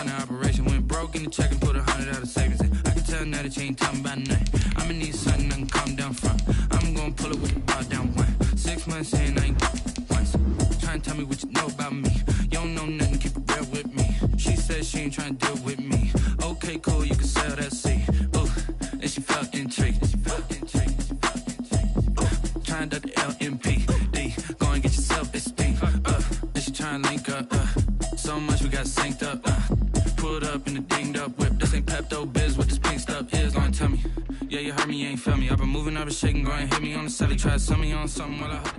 kind of operation. Went broke in the check and put 100 out of savings in. I can tell now that you ain't talking about nothing. I'ma need something I can calm down from. I'm gonna pull it with the bar down one. 6 months in, I ain't once. Trying to tell me what you know about me. You don't know nothing, keep it real with me. She said she ain't trying to deal with me. Okay, cool, you can sell that seat. Ooh, and she felt intrigued. Trying to duck the LMP. Go and get yourself esteem. And she trying to link up. So much we got synced up. Pulled up in the dinged up whip. This ain't Pepto Biz, what this pink stuff is. Long tell me. Yeah, you heard me, you ain't felt me. I've been moving, I've been shaking. Go and hit me on the celly. Try to sum me on something while I hold it.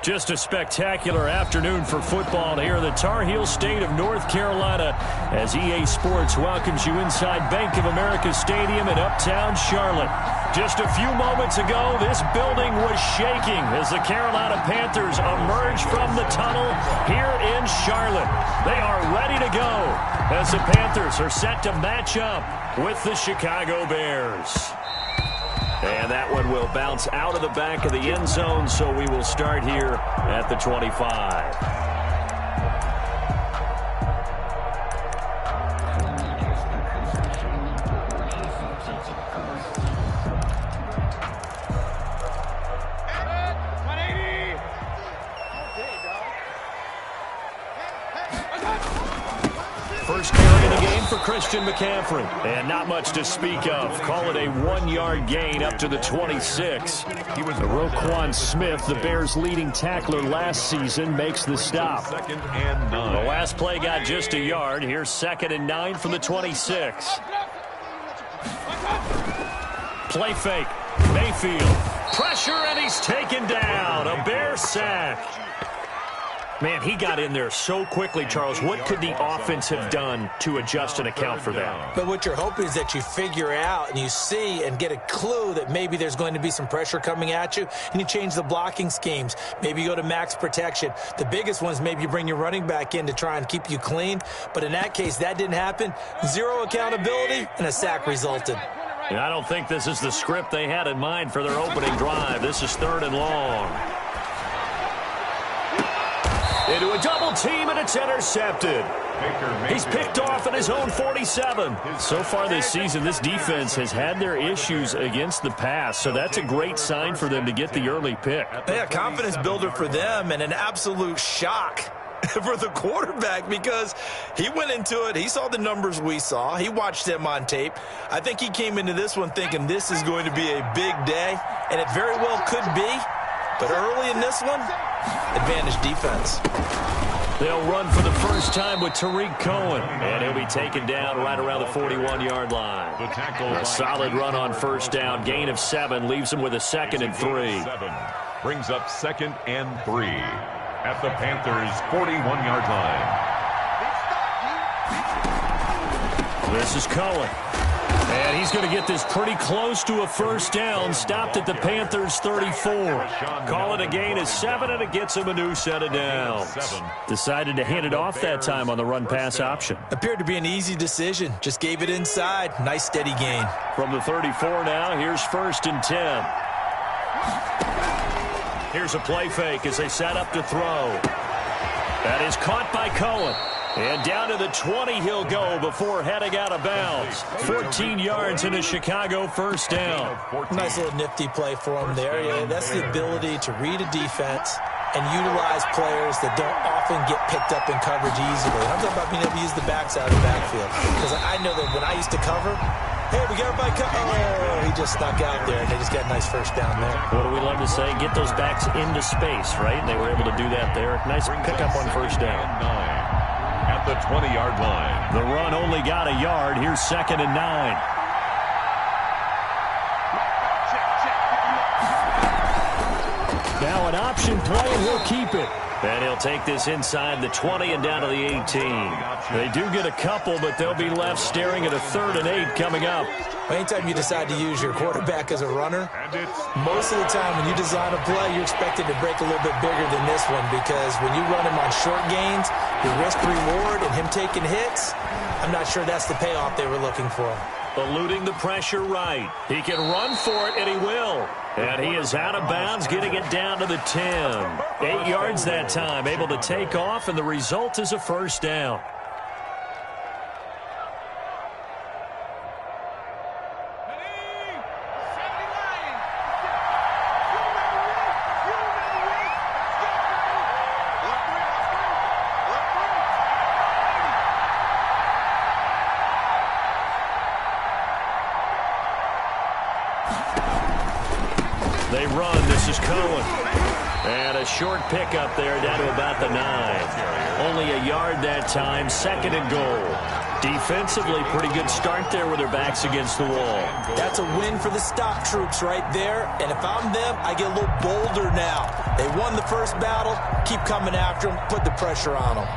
Just a spectacular afternoon for football here in the Tar Heel state of North Carolina as EA Sports welcomes you inside Bank of America Stadium in Uptown Charlotte. Just a few moments ago, this building was shaking as the Carolina Panthers emerged from the tunnel here in Charlotte. They are ready to go as the Panthers are set to match up with the Chicago Bears. And that one will bounce out of the back of the end zone, so we will start here at the 25. First carry of the game for Christian McCaffrey. And not much to speak of. Call it a 1-yard gain up to the 26. He was Roquan Smith, the Bears' leading tackler last season, makes the stop. Second and 9. The last play got just a yard. Here's 2nd and 9 from the 26. Play fake. Mayfield. Pressure, and he's taken down. A Bear sack. Man, he got in there so quickly, Charles. What could the offense have done to adjust and account for that? But what you're hoping is that you figure out and you see and get a clue that maybe there's going to be some pressure coming at you, and you change the blocking schemes. Maybe you go to max protection. The biggest ones, maybe you bring your running back in to try and keep you clean. But in that case, that didn't happen. Zero accountability, and a sack resulted. And I don't think this is the script they had in mind for their opening drive. This is 3rd and long. Into a double team, and it's intercepted. He's picked off at his own 47. So far this season, this defense has had their issues against the pass, so that's a great sign for them to get the early pick. Yeah, confidence builder for them, and an absolute shock for the quarterback because he went into it. He saw the numbers we saw. He watched them on tape. I think he came into this one thinking this is going to be a big day, and it very well could be. But early in this one, advantage defense. They'll run for the first time with Tariq Cohen, and he'll be taken down right around the 41-yard line. A solid run on first down. Gain of 7 leaves him with a 2nd and 3. 7 brings up 2nd and 3 at the Panthers' 41-yard line. This is Cohen. And he's going to get this pretty close to a first down. Stopped at the Panthers' 34. Call it a gain of 7, and it gets him a new set of downs. Decided to hand it off that time on the run-pass option. Appeared to be an easy decision. Just gave it inside. Nice steady gain. From the 34 now, here's 1st and 10. Here's a play fake as they set up to throw. That is caught by Cohen. And down to the 20 he'll go before heading out of bounds. 14 yards in a Chicago first down. Nice little nifty play for him there. Yeah, that's the ability to read a defense and utilize players that don't often get picked up in coverage easily. And I'm talking about being able to use the backs out of the backfield. Because I know that when I used to cover, hey, we got everybody covered. Oh, he just snuck out there, and they just got a nice first down there. What do we love to say? Get those backs into space, right? And they were able to do that there. Nice pickup on first down. At the 20-yard line. The run only got a yard. Here's 2nd and 9. Now an option play, and he'll keep it. And he'll take this inside the 20 and down to the 18. They do get a couple, but they'll be left staring at a 3rd and 8 coming up. Anytime you decide to use your quarterback as a runner, most of the time when you design a play, you're expected to break a little bit bigger than this one because when you run him on short gains, your risk-reward and him taking hits, I'm not sure that's the payoff they were looking for. Eluding the pressure right. He can run for it, and he will. And he is out of bounds, getting it down to the 10. 8 yards that time, able to take off, and the result is a first down. They run. This is Cohen. And a short pickup there down to about the 9. Only a yard that time. 2nd and goal. Defensively, pretty good start there with their backs against the wall. That's a win for the stop troops right there. And if I'm them, I get a little bolder now. They won the first battle. Keep coming after them. Put the pressure on them.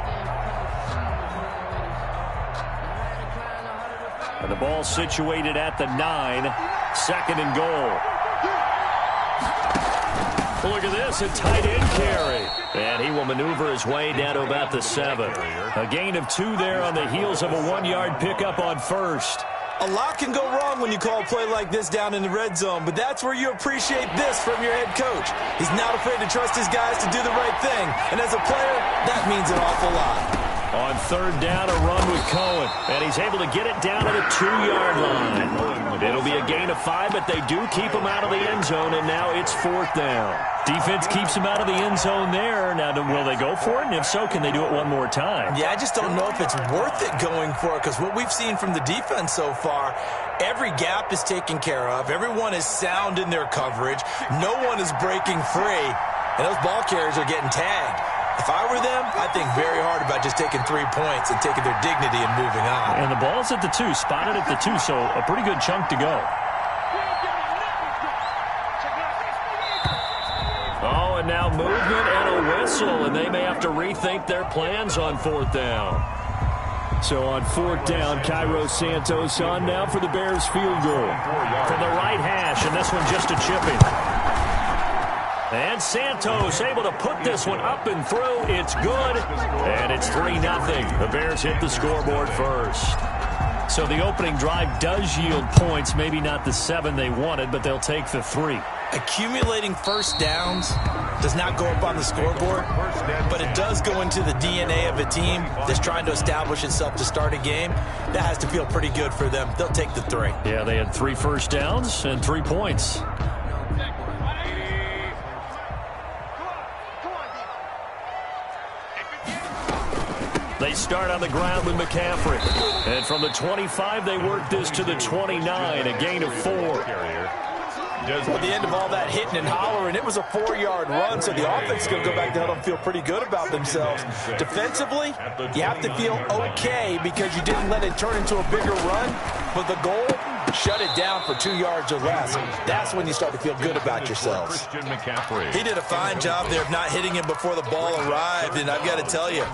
And the ball situated at the 9. 2nd and goal. Look at this, a tight end carry. And he will maneuver his way down to about the 7. A gain of 2 there on the heels of a 1-yard pickup on first. A lot can go wrong when you call a play like this down in the red zone, but that's where you appreciate this from your head coach. He's not afraid to trust his guys to do the right thing. And as a player, that means an awful lot. On 3rd down, a run with Cohen. And he's able to get it down to the 2-yard line. It'll be a gain of 5, but they do keep him out of the end zone, and now it's 4th down. Defense keeps him out of the end zone there. Now, will they go for it? And if so, can they do it one more time? Yeah, I just don't know if it's worth it going for it, because what we've seen from the defense so far, every gap is taken care of. Everyone is sound in their coverage. No one is breaking free, and those ball carriers are getting tagged. If I were them, I'd think very hard about just taking 3 points and taking their dignity and moving on. And the ball's at the 2, spotted at the 2, so a pretty good chunk to go. Oh, and now movement and a whistle, and they may have to rethink their plans on 4th down. So on 4th down, Cairo Santos on now for the Bears field goal. From the right hash, and this one just a chipping. And Santos able to put this one up and through. It's good. And it's 3-0. The Bears hit the scoreboard first. So the opening drive does yield points. Maybe not the 7 they wanted, but they'll take the 3. Accumulating first downs does not go up on the scoreboard, but it does go into the DNA of a team that's trying to establish itself to start a game. That has to feel pretty good for them. They'll take the 3. Yeah, they had 3 first downs and 3 points. They start on the ground with McCaffrey. And from the 25, they work this to the 29, a gain of 4. At the end of all that hitting and hollering, it was a 4-yard run, so the offense is going to go back down and feel pretty good about themselves. Defensively, you have to feel okay because you didn't let it turn into a bigger run, but the goal, shut it down for 2 yards or less. That's when you start to feel good about yourselves. He did a fine job there of not hitting him before the ball arrived, and I've got to tell you,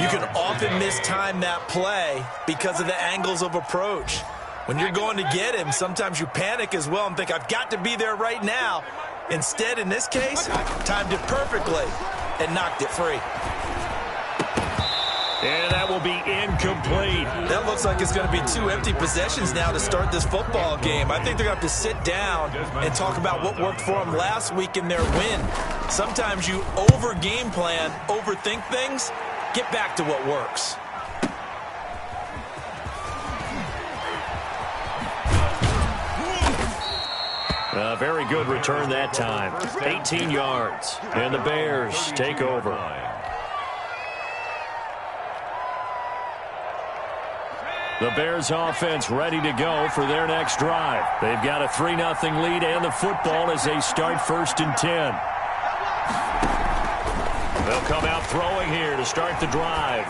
you can often mistime that play because of the angles of approach. When you're going to get him, sometimes you panic as well and think, I've got to be there right now. Instead, in this case, timed it perfectly and knocked it free. And that will be incomplete. That looks like it's going to be 2 empty possessions now to start this football game. I think they're going to have to sit down and talk about what worked for them last week in their win. Sometimes you over-game plan, overthink things, get back to what works. A very good return that time. 18 yards. And the Bears take over. The Bears offense ready to go for their next drive. They've got a 3-0 lead and the football as they start 1st and 10. They'll come out throwing here to start the drive.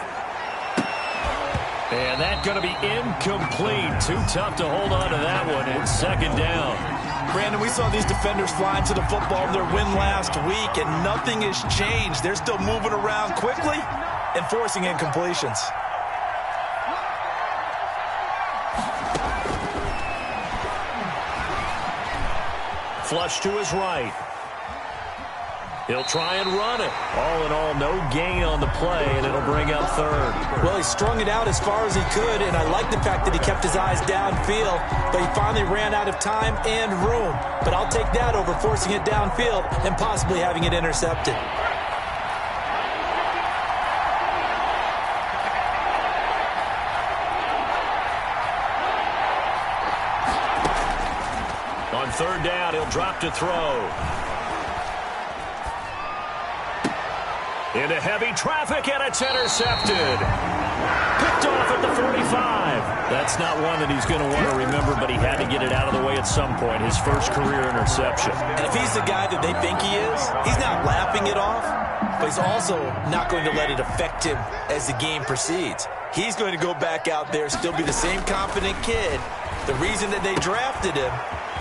And that's going to be incomplete. Too tough to hold on to that one. It's 2nd down. Brandon, we saw these defenders fly into the football in their win last week, and nothing has changed. They're still moving around quickly and forcing incompletions. Flush to his right. He'll try and run it. All in all, no gain on the play, and it'll bring up third. Well, he strung it out as far as he could, and I like the fact that he kept his eyes downfield, but he finally ran out of time and room. But I'll take that over forcing it downfield and possibly having it intercepted. On third down, he'll drop to throw. Into heavy traffic, and it's intercepted. Picked off at the 45. That's not one that he's going to want to remember, but he had to get it out of the way at some point. His first career interception. And if he's the guy that they think he is, he's not laughing it off, but he's also not going to let it affect him as the game proceeds. He's going to go back out there, still be the same confident kid, the reason that they drafted him,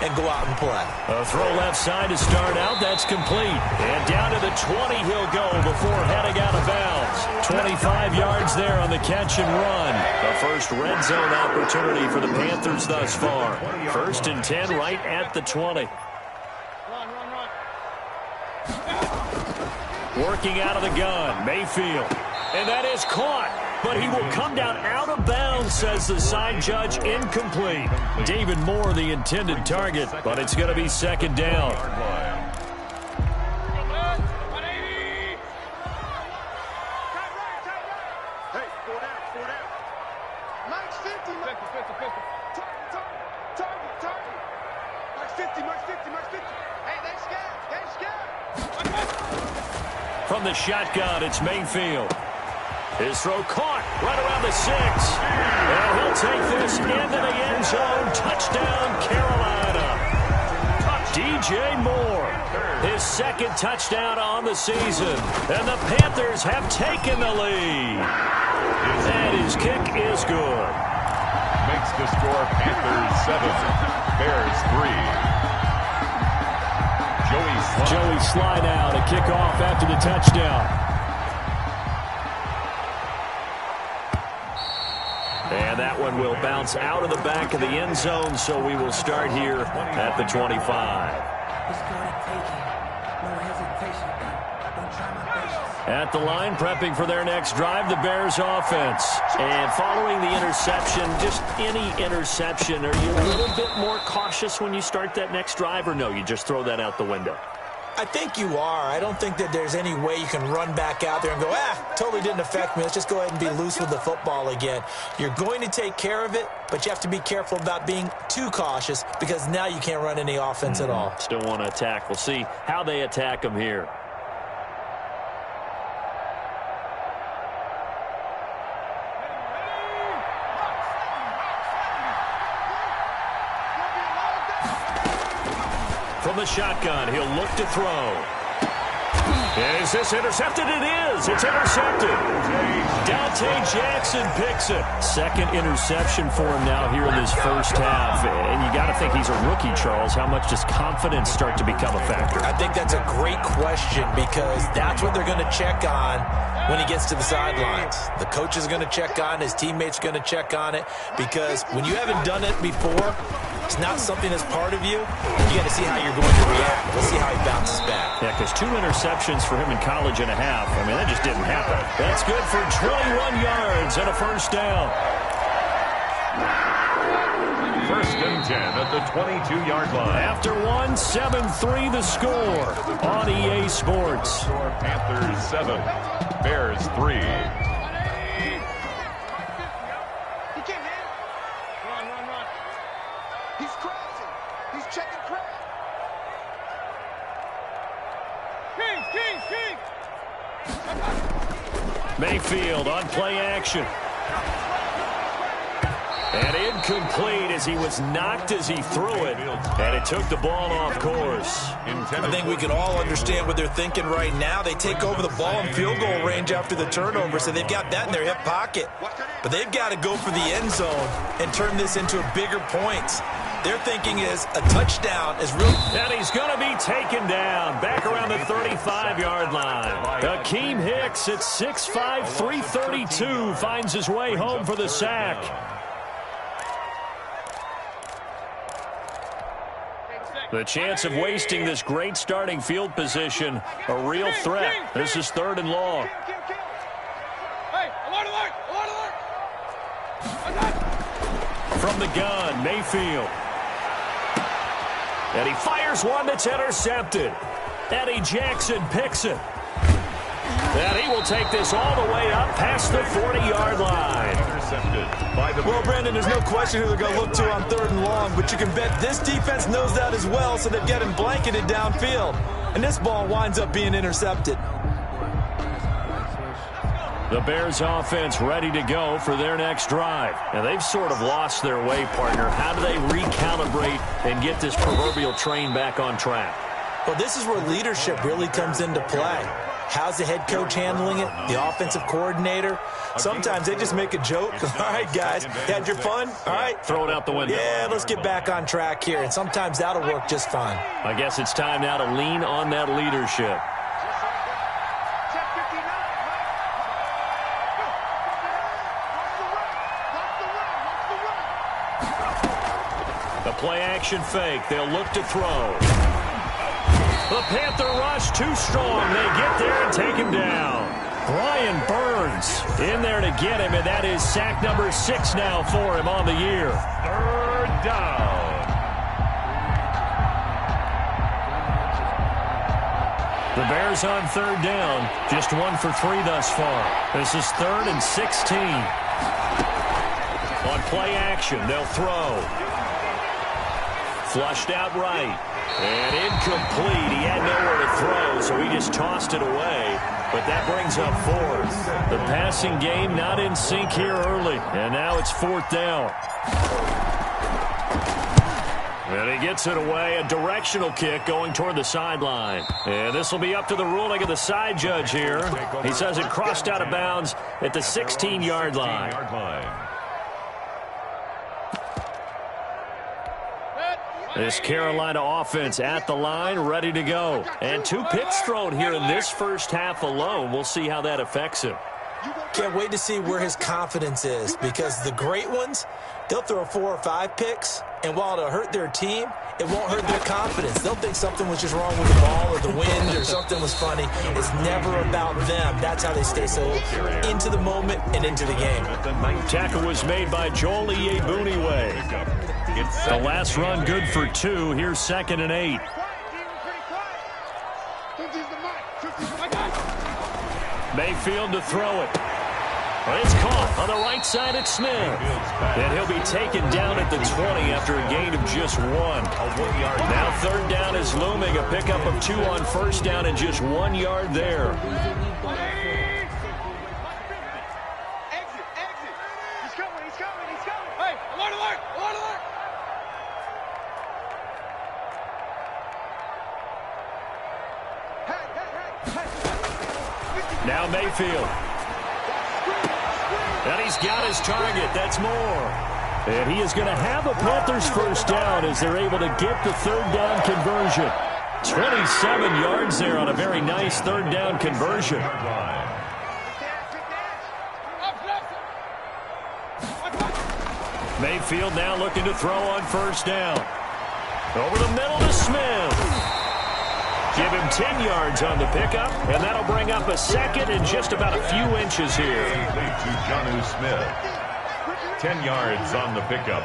and go out and play. A throw left side to start out. That's complete. And down to the 20 he'll go before heading out of bounds. 25 yards there on the catch and run. The first red zone opportunity for the Panthers thus far. 1st and 10 right at the 20. Working out of the gun, Mayfield. And that is caught. But he will come down out of bounds, says the side judge. Incomplete. David Moore, the intended target, but it's going to be 2nd down. From the shotgun, it's Mayfield. His throw caught right around the 6. And he'll take this into the end zone. Touchdown, Carolina. DJ Moore, his 2nd touchdown on the season. And the Panthers have taken the lead. And his kick is good. Makes the score Panthers 7, Bears 3. Joey Sly now to kick off after the touchdown. And that one will bounce out of the back of the end zone, so we will start here at the 25. At the line, prepping for their next drive, the Bears offense. And following the interception, just any interception, are you a little bit more cautious when you start that next drive, or no, you just throw that out the window? I think you are. I don't think that there's any way you can run back out there and go, totally didn't affect me. Let's just go ahead and be loose with the football again. You're going to take care of it, but you have to be careful about being too cautious because now you can't run any offense at all. Still want to attack. We'll see how they attack them here. From the shotgun, he'll look to throw. Is this intercepted? It is. It's intercepted. Dante Jackson picks it. 2nd interception for him now here in this first half. And you got to think he's a rookie, Charles. How much does confidence start to become a factor? I think that's a great question because that's what they're going to check on when he gets to the sidelines. The coach is going to check on, his teammates are going to check on it because when you haven't done it before, it's not something that's part of you. You got to see how you're going to react. Let's see how he bounces back. Yeah, because 2 interceptions for him in college and a half. I mean, that just didn't happen. That's good for 21 yards and a 1st down. 1st and 10 at the 22-yard line. After 1, 7-3 the score on EA Sports. Panthers 7, Bears 3. Mayfield on play action. And incomplete as he was knocked as he threw it. And it took the ball off course. I think we can all understand what they're thinking right now. They take over the ball in field goal range after the turnover, so they've got that in their hip pocket. But they've got to go for the end zone and turn this into a bigger points. Their thinking is a touchdown is real. And he's going to be taken down back around the 35-yard line. Akeem Hicks at 6'5", 332 finds his way home for the sack. The chance of wasting this great starting field position, a real threat. This is 3rd and long. Hey, alert, alert, alert, alert! From the gun, Mayfield. And he fires one that's intercepted. Eddie Jackson picks it. And he will take this all the way up past the 40-yard line. Well, Brandon, there's no question who they're going to look to on 3rd and long, but you can bet this defense knows that as well, so they've got him blanketed downfield. And this ball winds up being intercepted. The Bears offense ready to go for their next drive. And they've sort of lost their way, partner. How do they recalibrate and get this proverbial train back on track? Well, this is where leadership really comes into play. How's the head coach handling it? The offensive coordinator? Sometimes they just make a joke. All right, guys, had your fun? All right. Throw it out the window. Yeah, let's get back on track here. And sometimes that'll work just fine. I guess it's time now to lean on that leadership. The play-action fake. They'll look to throw. The Panther rush too strong. They get there and take him down. Brian Burns in there to get him, and that is sack number 6 now for him on the year. 3rd down. The Bears on 3rd down. Just 1 for 3 thus far. This is 3rd and 16. On play action, they'll throw. Flushed out right. And incomplete. He had nowhere to throw, so he just tossed it away. But that brings up 4th. The passing game not in sync here early. And now it's 4th down. And he gets it away. A directional kick going toward the sideline. And this will be up to the ruling of the side judge here. He says it crossed out of bounds at the 16-yard line. This Carolina offense at the line, ready to go. And 2 picks thrown here in this first half alone. We'll see how that affects him. Can't wait to see where his confidence is, because the great ones, they'll throw 4 or 5 picks, and while it'll hurt their team, it won't hurt their confidence. They'll think something was just wrong with the ball or the wind or something was funny. It's never about them. That's how they stay so into the moment and into the game. Tackle was made by Joel Iyiegbuniwe. The last run good for 2. Here's 2nd and 8. Mayfield to throw it. It's caught on the right side at Smith. And he'll be taken down at the 20 after a gain of just 1. Now 3rd down is looming. A pickup of 2 on 1st down and just 1 yard there. Now Mayfield. And he's got his target. That's more. And he is going to have a Panthers first down as they're able to get the 3rd down conversion. 27 yards there on a very nice 3rd down conversion. Mayfield now looking to throw on 1st down. Over the middle to Smith. Give him 10 yards on the pickup, and that'll bring up a 2nd and just about a few inches here. To Jonnu Smith. 10 yards on the pickup.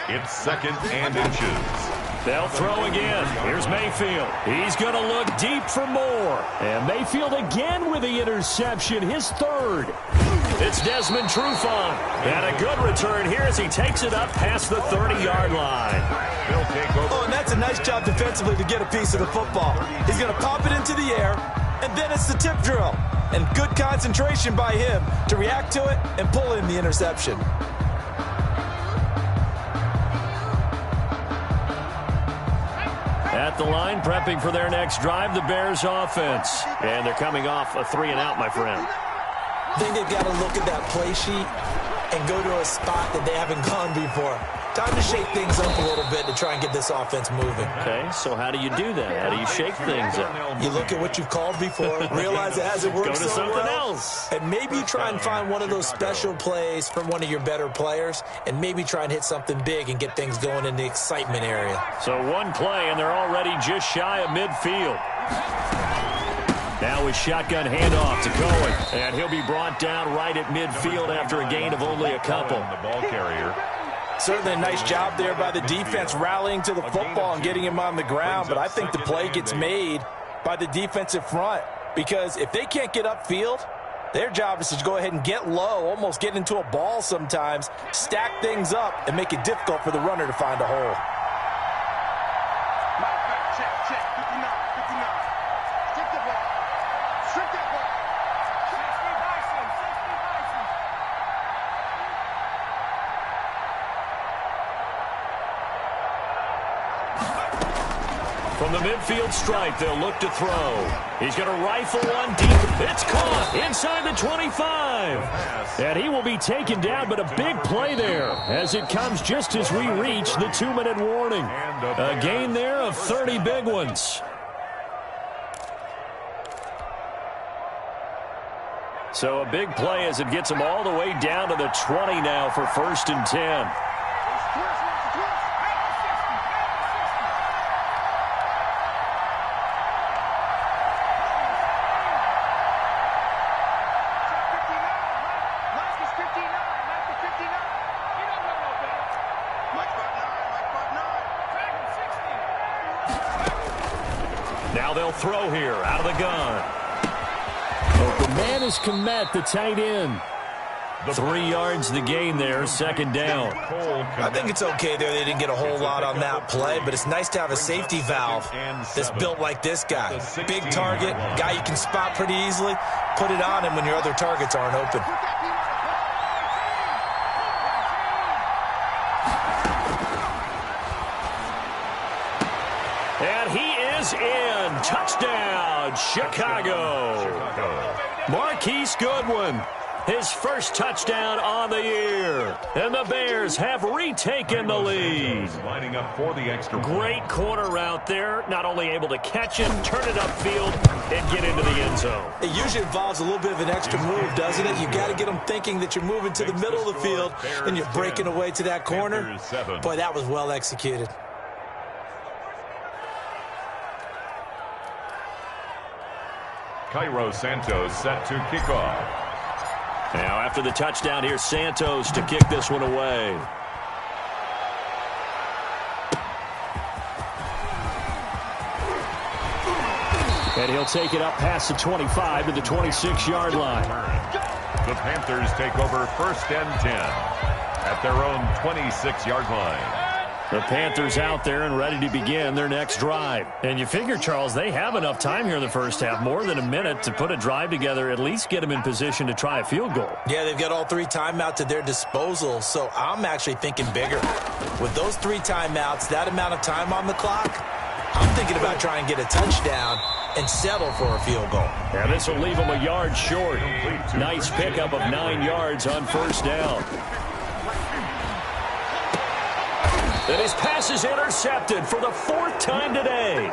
It's 2nd and inches. They'll throw again. Here's Mayfield. He's going to look deep for more. And Mayfield again with the interception, his 3rd. It's Desmond Trufant. And a good return here as he takes it up past the 30-yard line. Oh, and that's a nice job defensively to get a piece of the football. He's going to pop it into the air, and then it's the tip drill. And good concentration by him to react to it and pull in the interception. At the line, prepping for their next drive, the Bears offense. And they're coming off a 3-and-out, my friend. I think they've got to look at that play sheet and go to a spot that they haven't gone before. Time to shake things up a little bit to try and get this offense moving. Okay, so how do you do that? How do you shake things up? You look at what you've called before, realize it hasn't worked Go to so something well, else. and maybe you try and find one of those special plays from one of your better players, and maybe try and hit something big and get things going in the excitement area. So one play, and they're already just shy of midfield. Now a shotgun handoff to Cohen, and he'll be brought down right at midfield after a gain of only a couple. The ball carrier. Certainly a nice job there by the defense rallying to the football and getting him on the ground, but I think the play gets made by the defensive front because if they can't get upfield, their job is to go ahead and get low, almost get into a ball sometimes, stack things up, and make it difficult for the runner to find a hole. Check. 59. Take the ball. Strip that ball. 60 Bison. From the midfield stripe, they'll look to throw. He's going to rifle one deep. It's caught inside the 25. And he will be taken down, but a big play there as it comes just as we reach the 2-minute warning. A gain there of 30 big ones. So a big play as it gets him all the way down to the 20 now for 1st and 10. Now they'll throw here out of the gun. Open man is Komet, the tight end. 3 yards the gain there, 2nd down. I think it's okay there. They didn't get a whole lot on that play, but it's nice to have a safety valve that's built like this guy. Big target, guy you can spot pretty easily. Put it on him when your other targets aren't open. And he is in. Touchdown, Chicago. Marquise Goodwin, his first touchdown on the year. And the Bears have retaken the lead. Lining up for the extra point. Great corner route there. Not only able to catch him, turn it upfield, and get into the end zone. It usually involves a little bit of an extra move, doesn't it? You got to get them thinking that you're moving to the middle of the field and you're breaking away to that corner. Boy, that was well executed. Cairo Santos set to kick off. Now after the touchdown, here's Santos to kick this one away. And he'll take it up past the 25 to the 26-yard line. The Panthers take over 1st and 10 at their own 26-yard line. The Panthers out there and ready to begin their next drive. And you figure, Charles, they have enough time here in the first half, more than a minute, to put a drive together, at least get them in position to try a field goal. Yeah, they've got all 3 timeouts at their disposal, so I'm actually thinking bigger. With those 3 timeouts, that amount of time on the clock, I'm thinking about trying to get a touchdown and settle for a field goal. Yeah, this will leave them a yard short. Nice pickup of 9 yards on 1st down. And his pass is intercepted for the 4th time today.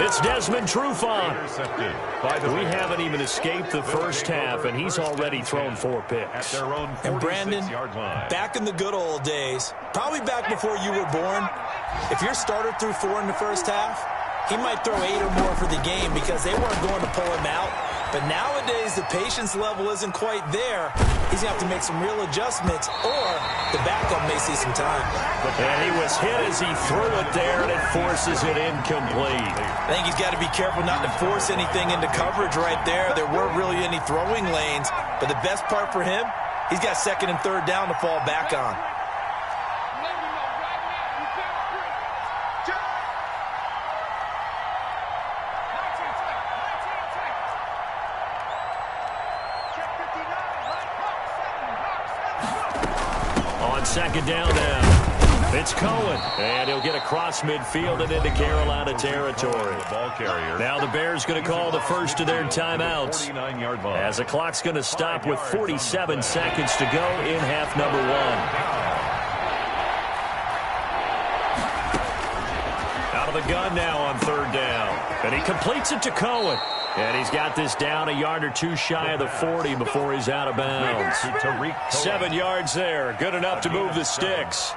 It's Desmond Trufant. We haven't even escaped the first half, and he's already thrown 4 picks. And Brandon, back in the good old days, probably back before you were born, if your starter threw 4 in the first half, he might throw 8 or more for the game because they weren't going to pull him out. But nowadays, the patience level isn't quite there. He's going to have to make some real adjustments, or the backup may see some time. And he was hit as he threw it there, and it forces it incomplete. I think he's got to be careful not to force anything into coverage right there. There weren't really any throwing lanes. But the best part for him, he's got 2nd and 3rd down to fall back on. On 2nd down now, it's Cohen, and he'll get across midfield and into Carolina territory. Now the Bears going to call the first of their timeouts, as the clock's going to stop with 47 seconds to go in half number 1. Out of the gun now on third down. And he completes it to Cohen. And he's got this down a yard or two shy of the 40 before he's out of bounds. 7 yards there. Good enough to move the sticks.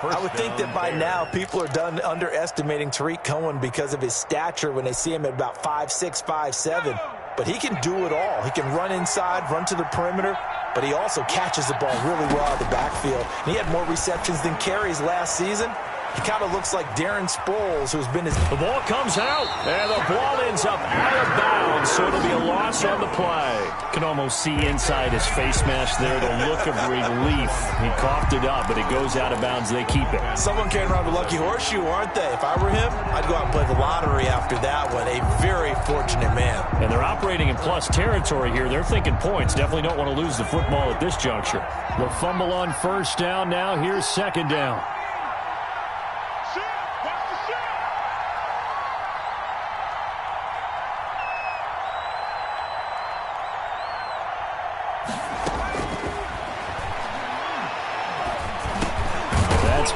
I would think that by now people are done underestimating Tariq Cohen because of his stature when they see him at about 5'6", 5'7". But he can do it all. He can run inside, run to the perimeter, but he also catches the ball really well out of the backfield. And he had more receptions than carries last season. He kind of looks like Darren Sproles, who's been his... The ball comes out, and the ball ends up out of bounds, so it'll be a loss on the play. Can almost see inside his face mask there, the look of relief. He coughed it up, but it goes out of bounds. They keep it. Someone carrying around a lucky horseshoe, aren't they? If I were him, I'd go out and play the lottery after that one. A very fortunate man. And they're operating in plus territory here. They're thinking points. Definitely don't want to lose the football at this juncture. The fumble on first down. Now here's second down.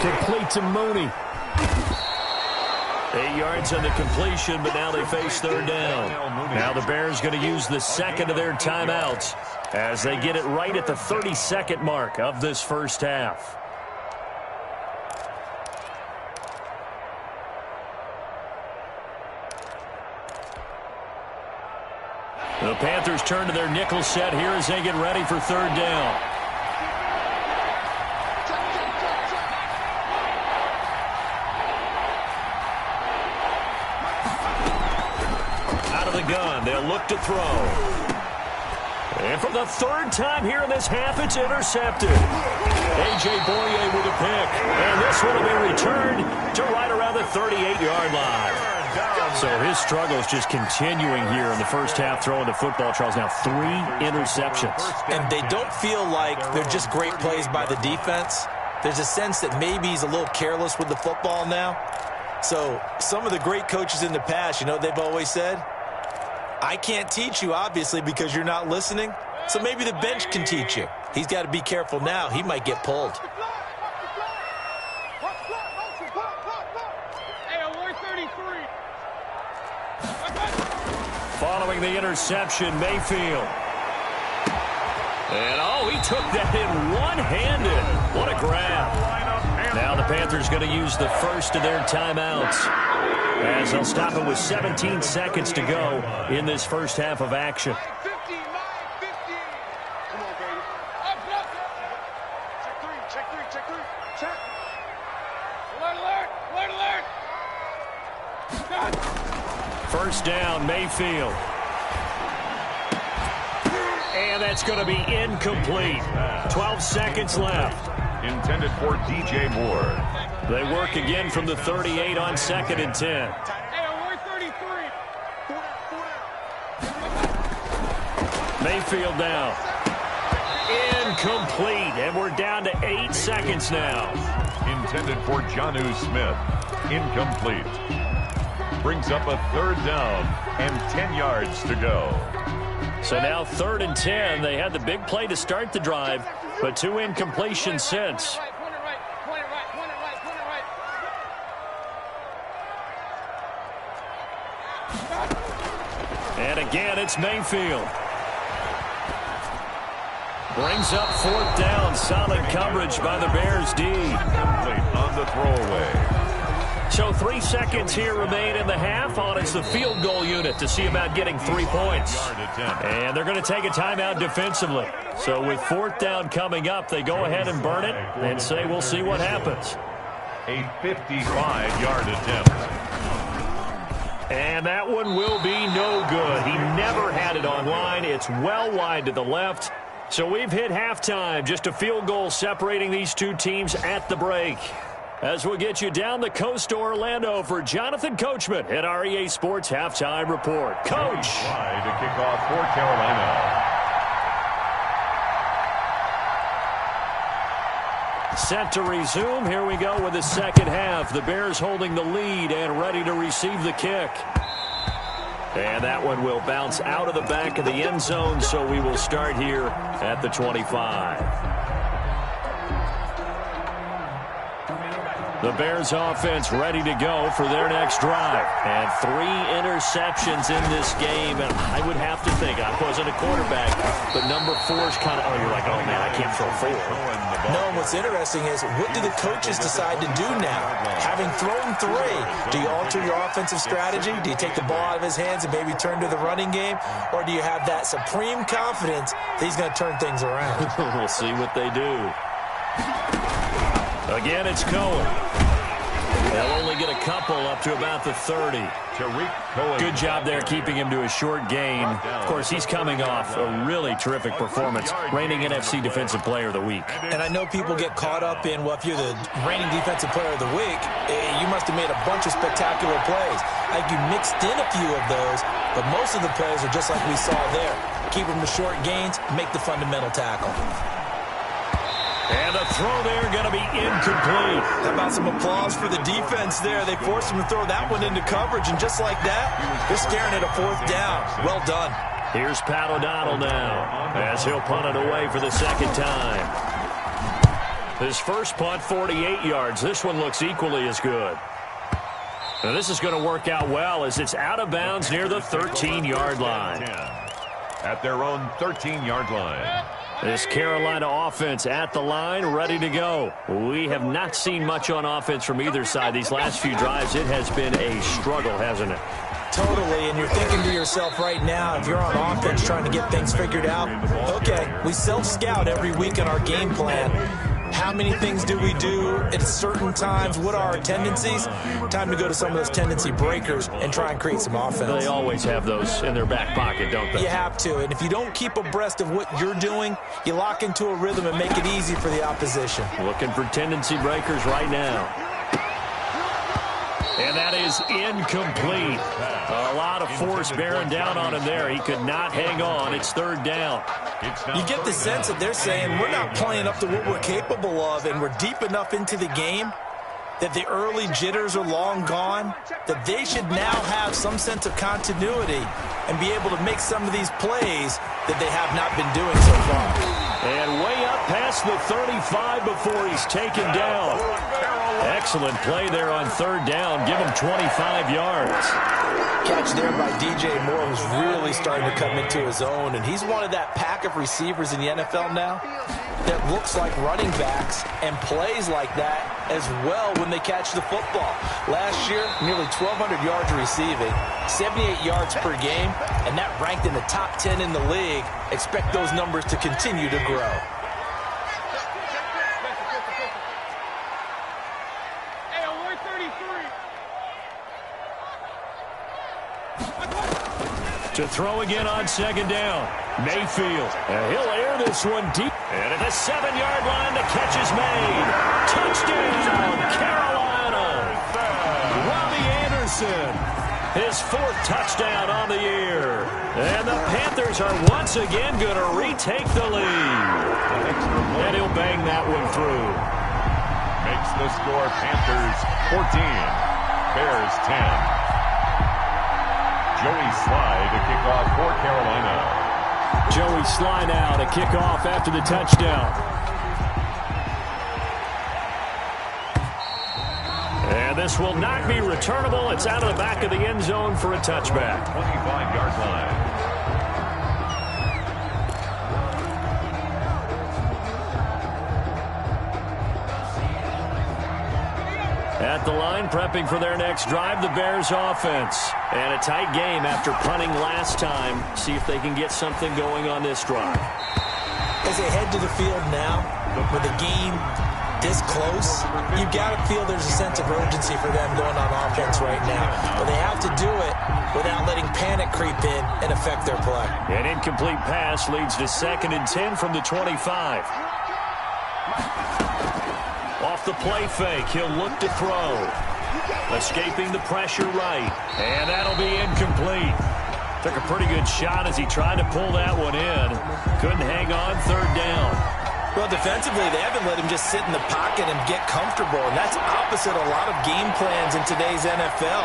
Complete to Mooney. 8 yards on the completion, but now they face third down. Now the Bears going to use the second of their timeouts as they get it right at the 30-second mark of this first half. The Panthers turn to their nickel set here as they get ready for third down. Gun. They'll look to throw. And for the third time here in this half, it's intercepted. A.J. Boye with a pick. And this one will be returned to right around the 38-yard line. So his struggles just continuing here in the first half throwing the football, Charles. Now 3 interceptions. And they don't feel like they're just great plays by the defense. There's a sense that maybe he's a little careless with the football now. So some of the great coaches in the past, you know what they've always said? I can't teach you, obviously, because you're not listening. So maybe the bench can teach you. He's got to be careful now. He might get pulled. Following the interception, Mayfield. And, oh, he took that in one-handed. What a grab. Now the Panthers going to use the first of their timeouts as they'll stop it with 17 seconds to go in this first half of action. First down, Mayfield. And that's going to be incomplete. 12 seconds left. Intended for DJ Moore. They work again from the 38 on 2nd and 10. Mayfield now. Incomplete, and we're down to 8 seconds now. Intended for Jonnu Smith. Incomplete. Brings up a 3rd down and 10 yards to go. So now 3rd and 10. They had the big play to start the drive, but 2 incompletions since. And again, it's Mayfield. Brings up 4th down. Solid coverage by the Bears D. Complete on the throwaway. So 3 seconds here remain in the half on it's the field goal unit to see about getting 3 points. And they're going to take a timeout defensively. So with 4th down coming up, they go ahead and burn it and say we'll see what happens. A 55-yard attempt. And that one will be no good. He never had it on line. It's well wide to the left. So we've hit halftime. Just a field goal separating these two teams at the break. As we'll get you down the coast to Orlando for Jonathan Coachman at our EA Sports Halftime Report. Coach. Try to kick off for Carolina. Set to resume. Here we go with the second half. The Bears holding the lead and ready to receive the kick. And that one will bounce out of the back of the end zone, so we will start here at the 25. The Bears offense ready to go for their next drive. And 3 interceptions in this game. And I would have to think, I wasn't a quarterback, but number 4 is kind of, oh, you're like, oh, man, I can't throw 4. No, and what's interesting is, what do the coaches decide to do now? Having thrown 3, do you alter your offensive strategy? Do you take the ball out of his hands and maybe turn to the running game? Or do you have that supreme confidence that he's going to turn things around? We'll see what they do. Again, it's Cohen. They'll only get a couple up to about the 30. Good job there keeping him to a short gain. Of course, he's coming off a really terrific performance, reigning NFC Defensive Player of the Week. And I know people get caught up in, well, if you're the reigning Defensive Player of the Week, you must have made a bunch of spectacular plays. I think you mixed in a few of those, but most of the plays are just like we saw there. Keep them to short gains, make the fundamental tackle. And the throw there going to be incomplete. How about some applause for the defense there? They forced him to throw that one into coverage, and just like that, they're staring at a 4th down. Well done. Here's Pat O'Donnell now, as he'll punt it away for the 2nd time. His first punt, 48 yards. This one looks equally as good. Now this is going to work out well as it's out of bounds near the 13-yard line. At their own 13-yard line. This Carolina offense at the line, ready to go. We have not seen much on offense from either side. These last few drives, it has been a struggle, hasn't it? Totally, and you're thinking to yourself right now, if you're on offense trying to get things figured out, okay, we self-scout every week in our game plan. How many things do we do at certain times? What are our tendencies? Time to go to some of those tendency breakers and try and create some offense. They always have those in their back pocket, don't they? You have to, and if you don't keep abreast of what you're doing, you lock into a rhythm and make it easy for the opposition. Looking for tendency breakers right now. And that is incomplete. A lot of force bearing down on him there. He could not hang on. It's 3rd down. You get the sense that they're saying we're not playing up to what we're capable of, and we're deep enough into the game that the early jitters are long gone, that they should now have some sense of continuity and be able to make some of these plays that they have not been doing so far. And way up past the 35 before he's taken down. Excellent play there on 3rd down. Give him 25 yards. Catch there by DJ Moore, who's really starting to come into his own, and he's one of that pack of receivers in the NFL now that looks like running backs and plays like that as well when they catch the football. Last year, nearly 1,200 yards receiving, 78 yards per game, and that ranked in the top 10 in the league. Expect those numbers to continue to grow. To throw again on 2nd down. Mayfield. He'll air this one deep. And at the 7-yard line, the catch is made. Touchdown, Carolina. Robbie Anderson. His 4th touchdown on the year. And the Panthers are once again going to retake the lead. And he'll bang that one through. Makes the score Panthers 14, Bears 10. Joey Sly to kick off for Carolina. Joey Sly now to kick off after the touchdown. And this will not be returnable. It's out of the back of the end zone for a touchback. 25-yard line. At the line, prepping for their next drive, the Bears offense. And a tight game after punting last time. See if they can get something going on this drive. As they head to the field now, with the game this close, you've got to feel there's a sense of urgency for them going on offense right now. But they have to do it without letting panic creep in and affect their play. An incomplete pass leads to 2nd and 10 from the 25. Off the play fake, he'll look to throw. Escaping the pressure right. And that'll be incomplete. Took a pretty good shot as he tried to pull that one in. Couldn't hang on, 3rd down. Well, defensively, they haven't let him just sit in the pocket and get comfortable, and that's opposite a lot of game plans in today's NFL.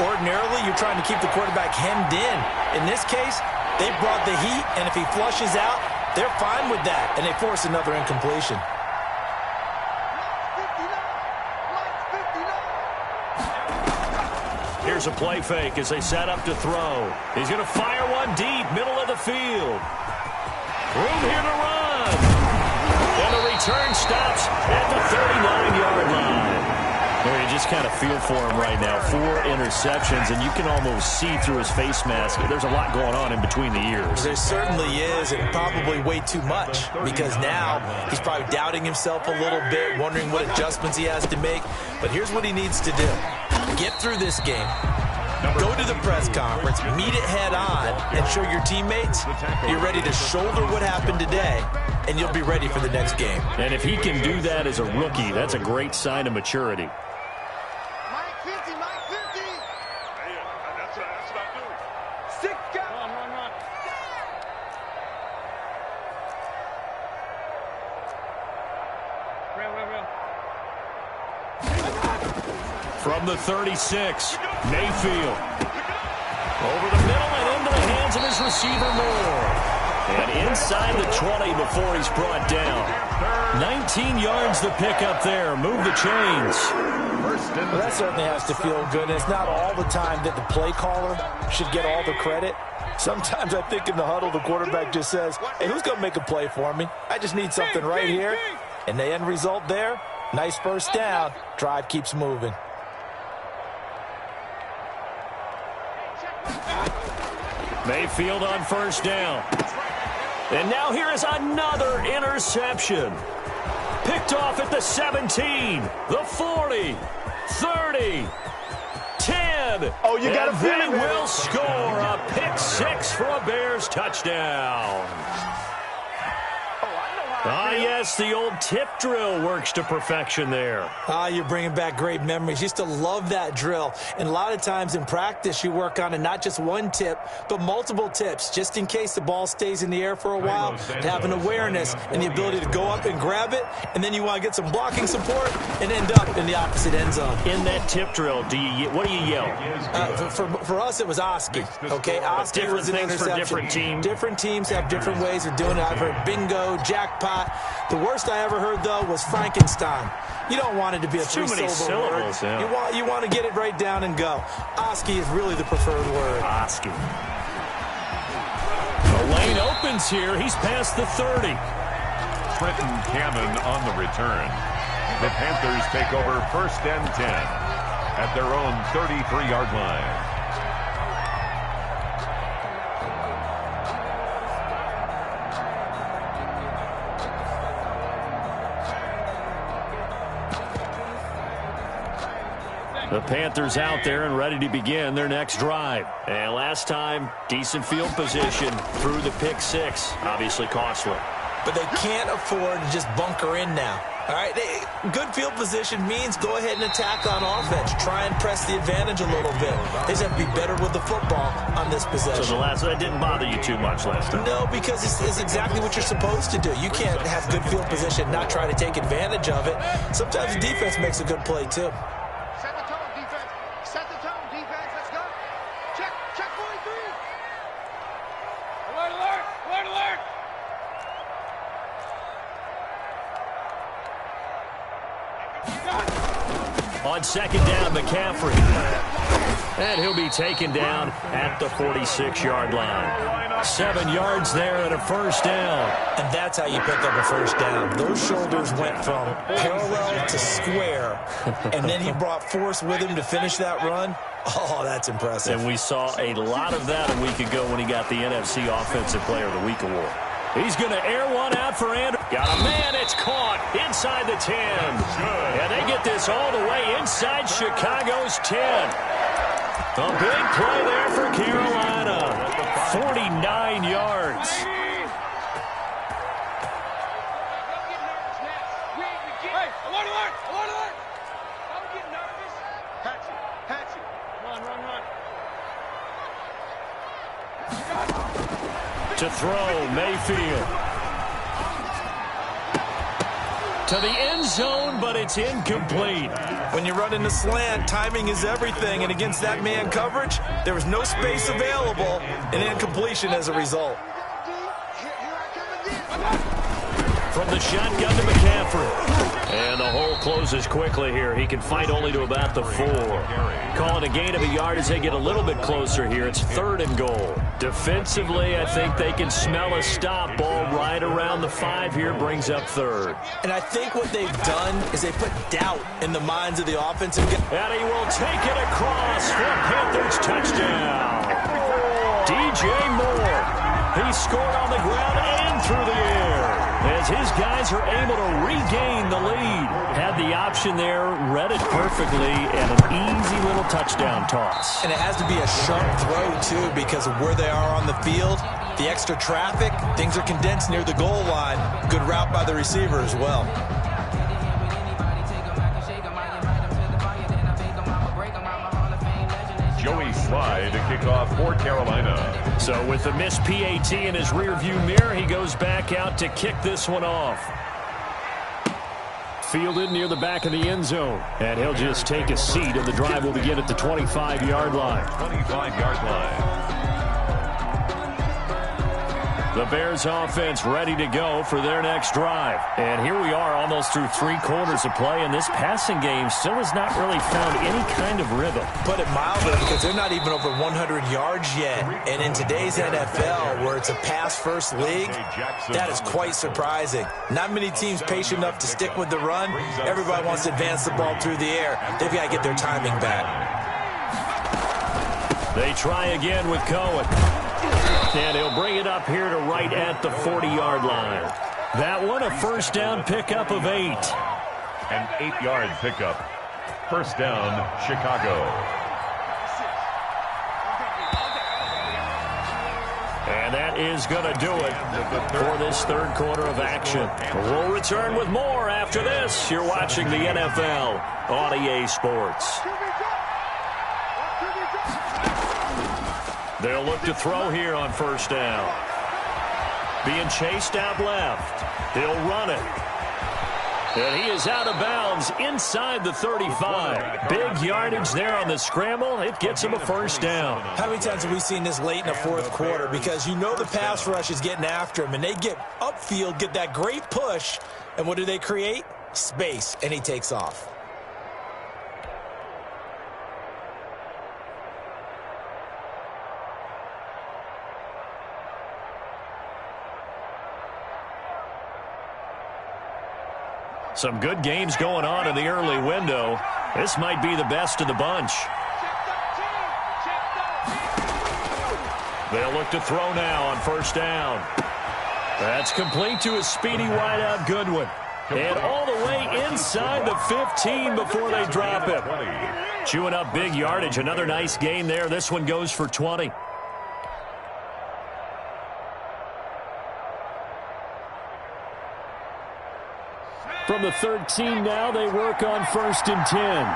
Ordinarily, you're trying to keep the quarterback hemmed in. In this case, they brought the heat, and if he flushes out, they're fine with that, and they force another incompletion. Here's a play fake as they set up to throw. He's going to fire one deep, middle of the field. Room here to run. And the return stops at the 39-yard line. There, you just kind of feel for him right now. 4 interceptions, and you can almost see through his face mask. There's a lot going on in between the ears. There certainly is, and probably way too much, because now he's probably doubting himself a little bit, wondering what adjustments he has to make. But here's what he needs to do. Get through this game. Go to the press conference, meet it head on, and show your teammates you're ready to shoulder what happened today, and you'll be ready for the next game. And if he can do that as a rookie, that's a great sign of maturity. From the 36, Mayfield. Over the middle and into the hands of his receiver Moore. And inside the 20 before he's brought down. 19 yards the pick up there. Move the chains. Well, that certainly has to feel good. It's not all the time that the play caller should get all the credit. Sometimes I think in the huddle, the quarterback just says, hey, who's going to make a play for me? I just need something right here. And the end result there, nice first down. Drive keeps moving. Mayfield on first down. And now here is another interception. Picked off at the 17, the 40, 30, 10. Oh, you got to feel they it, will score a pick 6 for a Bears touchdown. Yes, the old tip drill works to perfection there. You're bringing back great memories. Used to love that drill. And a lot of times in practice, you work on it, not just one tip, but multiple tips, just in case the ball stays in the air for a while, to have an awareness and the ability to go up and grab it, and then you want to get some blocking support and end up in the opposite end zone. In that tip drill, what do you yell? For us, it was Oski. Okay, Oski was an interception. For different teams. Different teams have different ways of doing it. I've heard bingo, jackpot. The worst I ever heard, though, was Frankenstein. You don't want it to be a three-syllable word. Yeah. You want to get it right down and go. Oski is really the preferred word. Oski. The lane opens here. He's past the 30. Trenton Cannon on the return. The Panthers take over 1st and 10 at their own 33-yard line. The Panthers out there and ready to begin their next drive. And last time, decent field position through the pick 6. Obviously costly. But they can't afford to just bunker in now. All right, good field position means go ahead and attack on offense. Try and press the advantage a little bit. They just have to be better with the football on this possession. So that didn't bother you too much last time? No, because it's exactly what you're supposed to do. You can't have good field position and not try to take advantage of it. Sometimes the defense makes a good play, too. Set the tone, defense. Set the tone, defense. Let's go. Check 43. Alert, alert, alert, alert. On second down, McCaffrey. And he'll be taken down at the 46-yard line. 7 yards there and a first down. And that's how you pick up a first down. Those shoulders went from parallel to square, and then he brought force with him to finish that run. Oh, that's impressive. And we saw a lot of that a week ago when he got the NFC Offensive Player of the Week award. He's going to air one out for Andrew. Got a man. It's caught inside the 10. And they get this all the way inside Chicago's 10. A big play there for Carolina. 49 yards. Hey, alert, alert, alert, alert. Don't get nervous. Patch it. Run. To throw, Mayfield. To the end zone, but it's incomplete. When you run in the slant, timing is everything, and against that man coverage, there was no space available, and incompletion as a result. From the shotgun to McCaffrey. And the whole closes quickly here. He can fight only to about the 4. Calling a gain of a yard as they get a little bit closer here. It's 3rd and goal. Defensively, I think they can smell a stop. Ball right around the 5 here, brings up 3rd. And I think what they've done is they put doubt in the minds of the offensive guys. And he will take it across for a Panthers touchdown. DJ Moore. He scored on the ground and through the air, as his guys are able to regain the lead. Had the option there, read it perfectly, and an easy little touchdown toss. And it has to be a sharp throw, too, because of where they are on the field. The extra traffic, things are condensed near the goal line. Good route by the receiver as well. Joey Sly to kick off for Carolina. So with the missed PAT in his rearview mirror, he goes back out to kick this one off. Fielded near the back of the end zone. And he'll just take a seat, and the drive will begin at the 25-yard line. 25-yard line. The Bears offense ready to go for their next drive. And here we are almost through 3 quarters of play, and this passing game still has not really found any kind of rhythm. Put it mildly, because they're not even over 100 yards yet. And in today's NFL, where it's a pass-first league, that is quite surprising. Not many teams patient enough to stick with the run. Everybody wants to advance the ball through the air. They've got to get their timing back. They try again with Cohen. And he'll bring it up here to right at the 40-yard line. That one a first down pickup of 8. An 8-yard pickup. First down, Chicago. And that is going to do it for this 3rd quarter of action. We'll return with more after this. You're watching the NFL on EA Sports. They'll look to throw here on first down. Being chased out left. He'll run it. And he is out of bounds inside the 35. Big yardage there on the scramble. It gets him a first down. How many times have we seen this late in the 4th quarter? Because you know the pass rush is getting after him, and they get upfield, get that great push, and what do they create? Space, and he takes off. Some good games going on in the early window. This might be the best of the bunch. They'll look to throw now on first down. That's complete to a speedy wideout Goodwin. And all the way inside the 15 before they drop him. Chewing up big yardage. Another nice gain there. This one goes for 20. From the 13 now, they work on 1st and 10.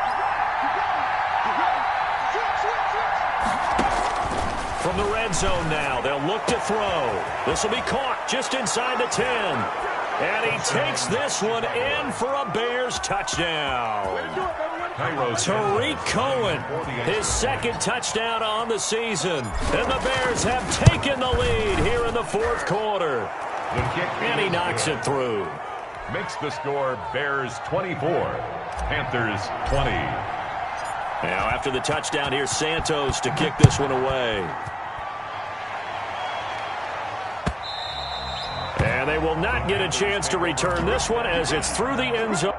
From the red zone now, they'll look to throw. This will be caught just inside the 10. And he takes this one in for a Bears touchdown. Tariq Cohen, his 2nd touchdown on the season. And the Bears have taken the lead here in the 4th quarter. And he knocks it through. Makes the score Bears 24, Panthers 20. Now after the touchdown, here's Santos to kick this one away. And they will not get a chance to return this one as it's through the end zone.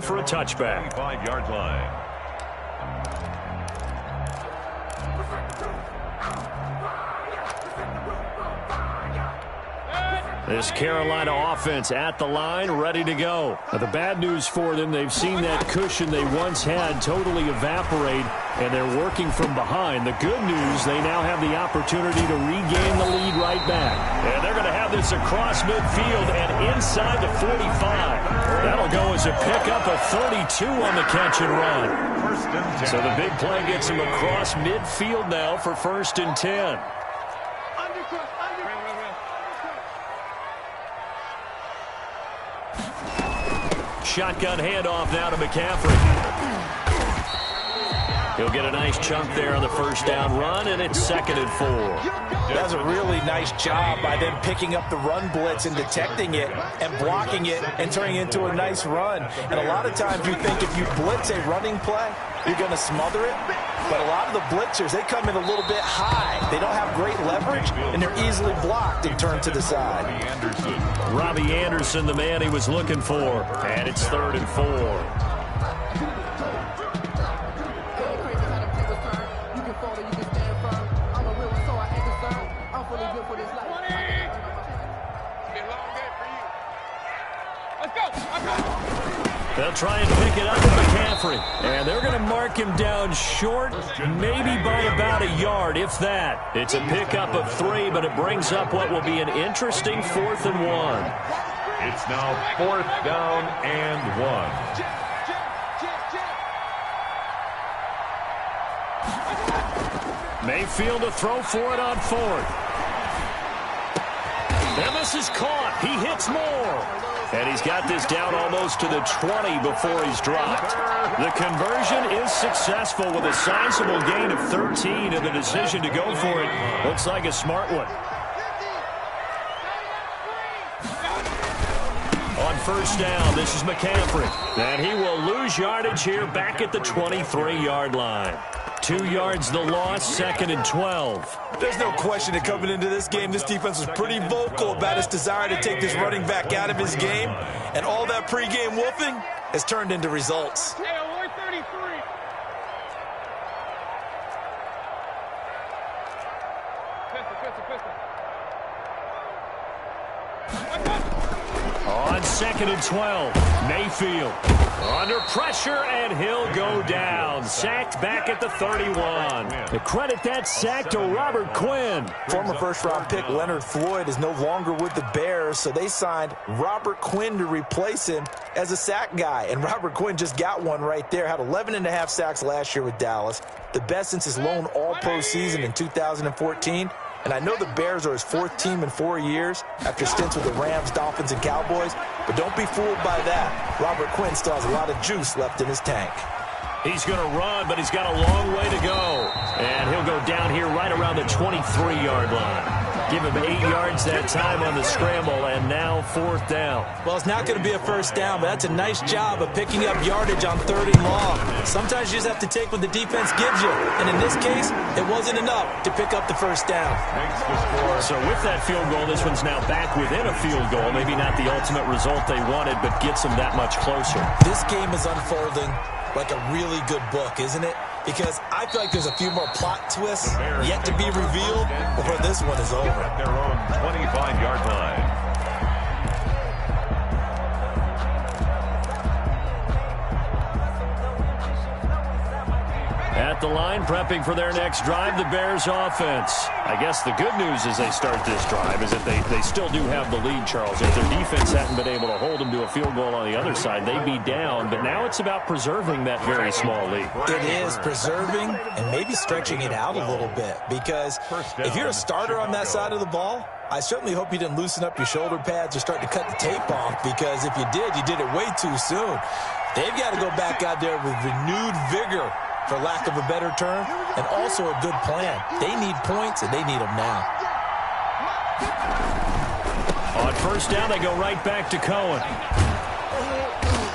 For a touchback. 25-yard line. This Carolina offense at the line, ready to go. Now, the bad news for them, they've seen that cushion they once had totally evaporate, and they're working from behind. The good news, they now have the opportunity to regain the lead right back. And they're going to have this across midfield and inside the 45. That'll go as a pickup of 32 on the catch and run. So the big play gets him across midfield now for 1st and 10. Shotgun handoff now to McCaffrey. He'll get a nice chunk there on the first down run, and it's 2nd and 4. That's a really nice job by them picking up the run blitz and detecting it and blocking it and turning it into a nice run. And a lot of times you think if you blitz a running play, you're going to smother it. But a lot of the blitzers, they come in a little bit high. They don't have great leverage, and they're easily blocked and turned to the side. Robbie Anderson, the man he was looking for. And it's 3rd and 4. They'll try and pick it up with McCaffrey. And they're going to mark him down short, maybe by about a yard, if that. It's a pickup of 3, but it brings up what will be an interesting 4th and 1. It's now 4th down and 1. Mayfield to throw for it on 4th. And this is caught. He hits more. And he's got this down almost to the 20 before he's dropped. The conversion is successful with a sizable gain of 13, and the decision to go for it looks like a smart one. On 1st down, this is McCaffrey. And he will lose yardage here back at the 23-yard line. 2 yards the loss, 2nd and 12. There's no question that coming into this game, this defense was pretty vocal about its desire to take this running back out of his game. And all that pregame wolfing has turned into results. Hey, alert 33. Pistol. On 2nd and 12, Mayfield under pressure, and he'll go down. Sacked back at the 31. To credit that sack to Robert Quinn. Former first-round pick Leonard Floyd is no longer with the Bears, so they signed Robert Quinn to replace him as a sack guy. And Robert Quinn just got one right there. Had 11.5 sacks last year with Dallas, the best since his lone All-Pro season in 2014. And I know the Bears are his 4th team in 4 years after stints with the Rams, Dolphins, and Cowboys. But don't be fooled by that. Robert Quinn still has a lot of juice left in his tank. He's going to run, but he's got a long way to go. And he'll go down here right around the 23-yard line. Give him 8 yards that time on the scramble, and now 4th down. Well, it's not going to be a first down, but that's a nice job of picking up yardage on 3rd and long. Sometimes you just have to take what the defense gives you. And in this case, it wasn't enough to pick up the first down. So with that field goal, this one's now back within a field goal. Maybe not the ultimate result they wanted, but gets them that much closer. This game is unfolding like a really good book, isn't it? Because I feel like there's a few more plot twists yet to be revealed before this one is over. At their own 25-yard line. At the line, prepping for their next drive, the Bears offense. I guess the good news as they start this drive is that they still do have the lead, Charles. If their defense hadn't been able to hold them to a field goal on the other side, they'd be down. But now it's about preserving that very small lead. It is preserving and maybe stretching it out a little bit. Because if you're a starter on that side of the ball, I certainly hope you didn't loosen up your shoulder pads or start to cut the tape off. Because if you did it way too soon. They've got to go back out there with renewed vigor, for lack of a better term, and also a good plan. They need points, and they need them now. On 1st down, they go right back to Cohen.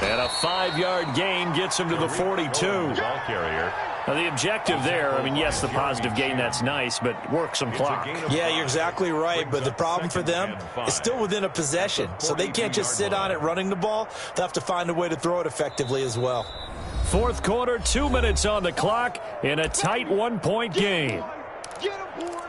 And a 5-yard gain gets him to the 42. Ball carrier. Now, the objective there, I mean, yes, the positive gain, that's nice, but work some clock. Yeah, you're exactly right, but the problem for them is still within a possession, so they can't just sit on it running the ball. They'll have to find a way to throw it effectively as well. 4th quarter, 2 minutes on the clock in a tight 1-point game. Get him, boys.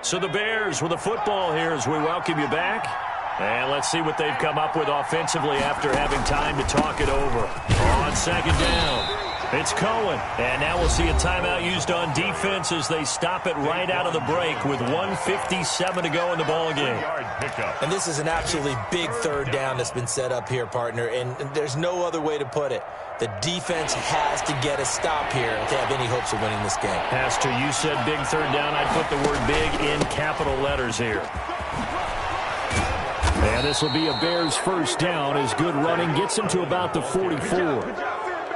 So the Bears with the football here as we welcome you back. And let's see what they've come up with offensively after having time to talk it over. On second down, it's Cohen. And now we'll see a timeout used on defense as they stop it right out of the break with 1:57 to go in the ballgame. And this is an absolutely big third down that's been set up here, partner, and there's no other way to put it. The defense has to get a stop here to have any hopes of winning this game. Has to. You said big third down. I'd put the word big in capital letters here. And this will be a Bears first down as good running gets them to about the 44.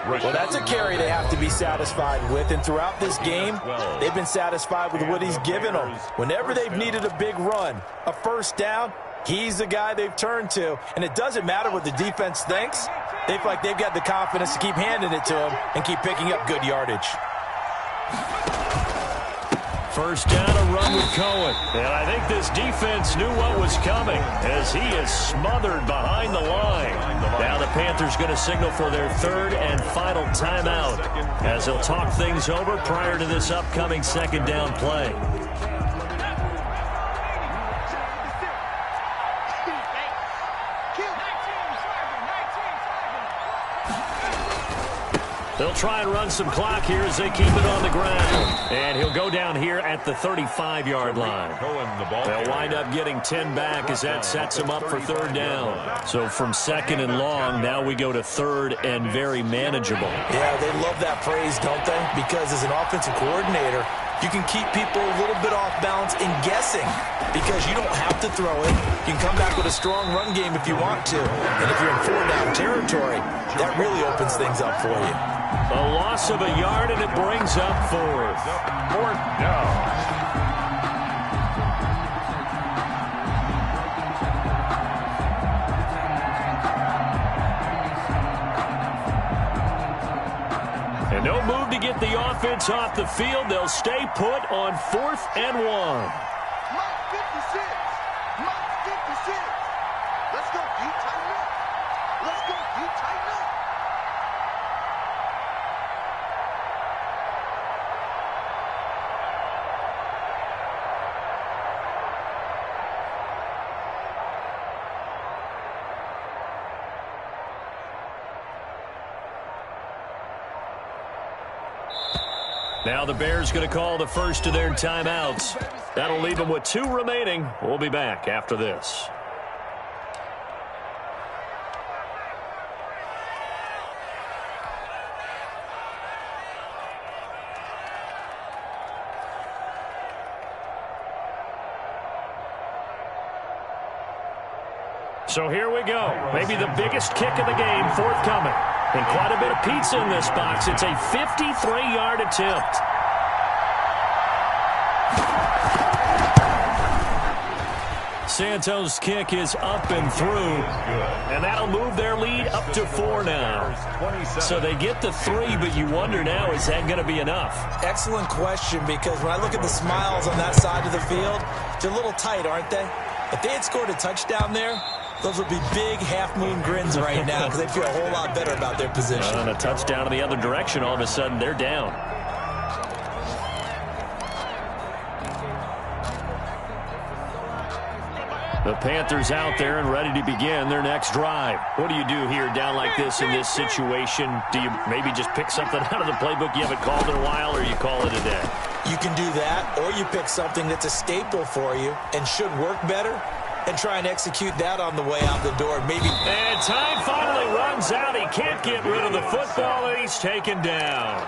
Well, that's a carry they have to be satisfied with, and throughout this game, they've been satisfied with what he's given them. Whenever they've needed a big run, a first down, he's the guy they've turned to, and it doesn't matter what the defense thinks. They feel like they've got the confidence to keep handing it to him and keep picking up good yardage. First down, a run with Cohen. And I think this defense knew what was coming as he is smothered behind the line. Now the Panthers going to signal for their third and final timeout as they'll talk things over prior to this upcoming second down play. They'll try and run some clock here as they keep it on the ground. And he'll go down here at the 35-yard line. They'll wind up getting 10 back as that sets them up for third down. So from second and long, now we go to third and very manageable. Yeah, they love that phrase, don't they? Because as an offensive coordinator, you can keep people a little bit off balance in guessing because you don't have to throw it. You can come back with a strong run game if you want to. And if you're in four-down territory, that really opens things up for you. A loss of a yard, and it brings up fourth. Fourth down. And no move to get the offense off the field. They'll stay put on 4th and 1. Mark 56. Mark 56. Let's go. You tighten up. Let's go. You tighten up. Now the Bears going to call the first of their timeouts. That'll leave them with 2 remaining. We'll be back after this. So here we go. Maybe the biggest kick of the game forthcoming. And quite a bit of pizza in this box. It's a 53-yard attempt. Santos' kick is up and through. And that'll move their lead up to 4 now. So they get the 3, but you wonder now, is that going to be enough? Excellent question, because when I look at the smiles on that side of the field, they're a little tight, aren't they? If they had scored a touchdown there, those would be big half-moon grins right now because they feel a whole lot better about their position. And a touchdown in the other direction, all of a sudden they're down. The Panthers out there and ready to begin their next drive. What do you do here down like this in this situation? Do you maybe just pick something out of the playbook you haven't called in a while, or you call it a day? You can do that, or you pick something that's a staple for you and should work better, and try and execute that on the way out the door. Maybe. And time finally runs out. He can't get rid of the football, and he's taken down.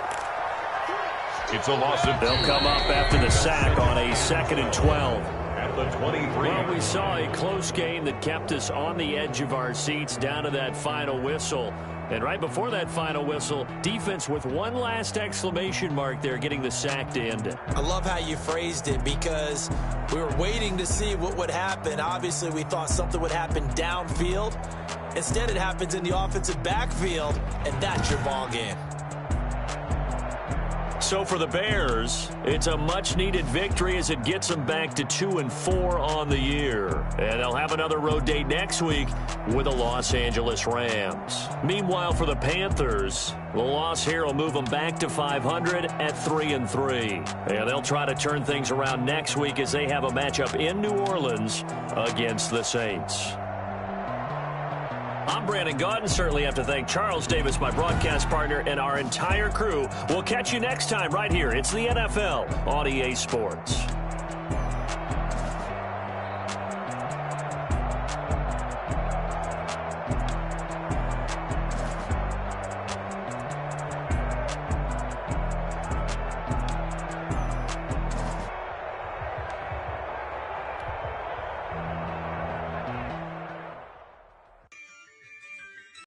It's a loss of 2. They'll come up after the sack on a 2nd and 12. At the 23. Well, we saw a close game that kept us on the edge of our seats down to that final whistle. And right before that final whistle, defense with one last exclamation mark there, getting the sack to end it. I love how you phrased it, because we were waiting to see what would happen. Obviously, we thought something would happen downfield. Instead, it happens in the offensive backfield, and that's your ball game. So for the Bears, it's a much-needed victory as it gets them back to 2-4 on the year. And they'll have another road date next week with the Los Angeles Rams. Meanwhile, for the Panthers, the loss here will move them back to 500 at 3-3. And they'll try to turn things around next week as they have a matchup in New Orleans against the Saints. I'm Brandon Gaudin. Certainly have to thank Charles Davis, my broadcast partner, and our entire crew. We'll catch you next time right here. It's the NFL on EA Sports.